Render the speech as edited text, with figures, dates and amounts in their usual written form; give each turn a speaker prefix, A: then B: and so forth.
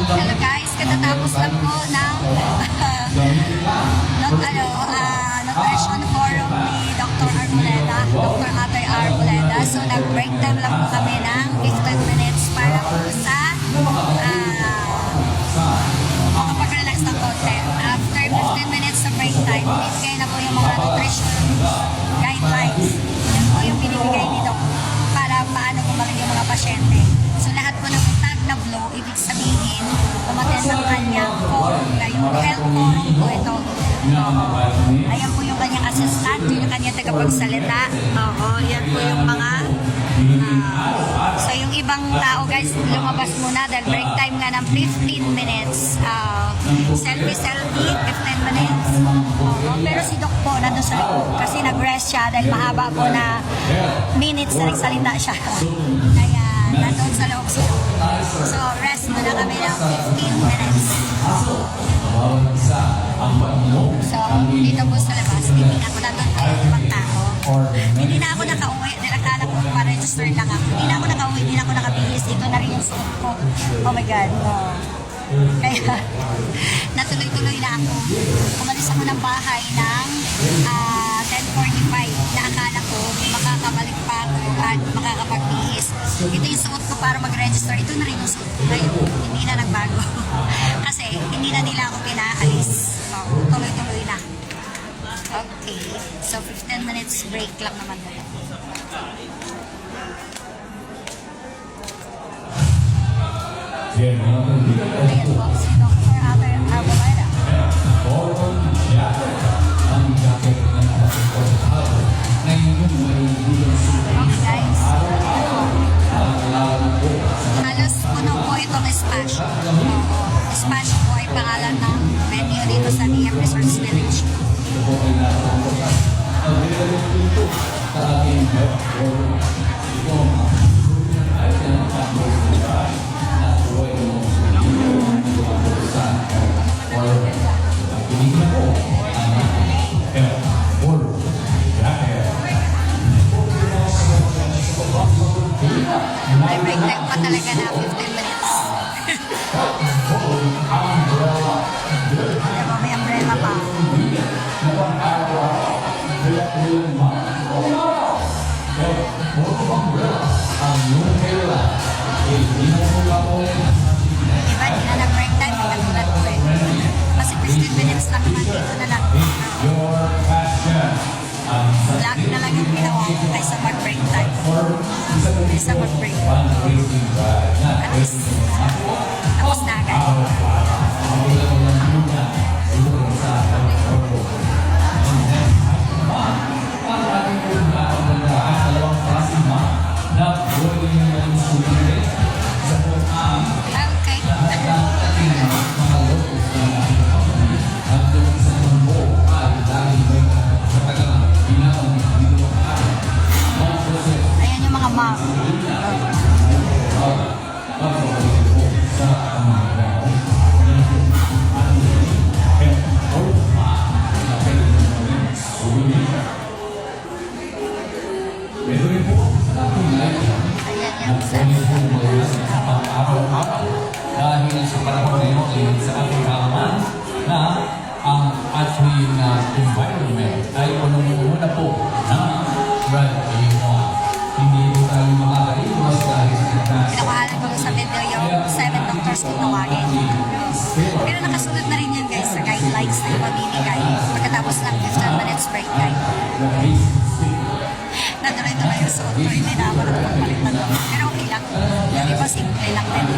A: Hello guys, katatapos lang po ng Nutrition Forum ni Dr. Arboleda, Dr. Ate Arboleda. So nag-break time lang po kami ng 15 minutes para po sa makapag-relax ng konti. After 15 minutes sa break time, binibigay na po yung mga nutrition guidelines. Yan po yung binibigay ni Doc para paano gumaling yung mga pasyente. So lahat po ng tag na blow, ibig sabihin, umaten ng kanyang forum, yung health forum po ito. Ayan po yung kanyang assistant, yung kanyang tagapagsalita. Oo, yan po yung mga so yung ibang tao guys, lumabas muna dahil break time nga ng 15 minutes. Selfie, 15 minutes. Pero si Doc po nandun sa loob kasi nag-rest siya dahil mahaba po na minutes na nagsalita siya. Kaya nandun sa loob siya. So rest muna kami ng 15 minutes. So dito po sa labas, hindi na ako nandun kayo ibang tao. Hindi na ako nakauwi dahil akala ko pa-register lang ako. Hindi na ako nakauwi, hindi na ako nakabihis. Ito na rin yung suot ko. Oh my God, no. Kaya natuloy-tuloy na ako. Umalis ako ng bahay ng 10:45 na akala ko makakabalik pa ako at makakapagbihis. Ito yung suot ko para mag-register. Ito na rin yung suot ko ngayon. Hindi na nagbago. Kasi hindi na nila ako pinaalis. So, tuloy-tuloy na. Okay. So, 15 minutes break lang naman na. Ayan po, si Dr. Ate Arboleda. Okay guys. Halos puno po itong Espacio. Espacio po ay pangalan ng menu dito sa DM Resorts Village. May break time pa talaga na 15 minutes. Diba, may umbrella pa. Diba, hindi na nag-break time, may katulad ko eh. Kasi 15 minutes lang naman dito na lang. Lagi na lang yung ginawa ko kaysa mag-break time. Kaysa mag-break. At least, tapos na agad. Ayan yung mga mom.
B: Dahil sa panahon ngayon ay sa ating kaalaman na ang ating environment ay unang-una po na radyo. Hindi po tayo makakaiwas dahil sa kataas.
A: Pinakuhalan ko sa video yung 7 doctors kung tawagin. Pero nakasunod na rin yan guys sa guidelines na ipamimigay pagkatapos ng 15 minutes break time. Natuloy-tuloy yung suot ko, hindi na ako nagpapalitan. Pero okay lang. Yung iba simple lang din.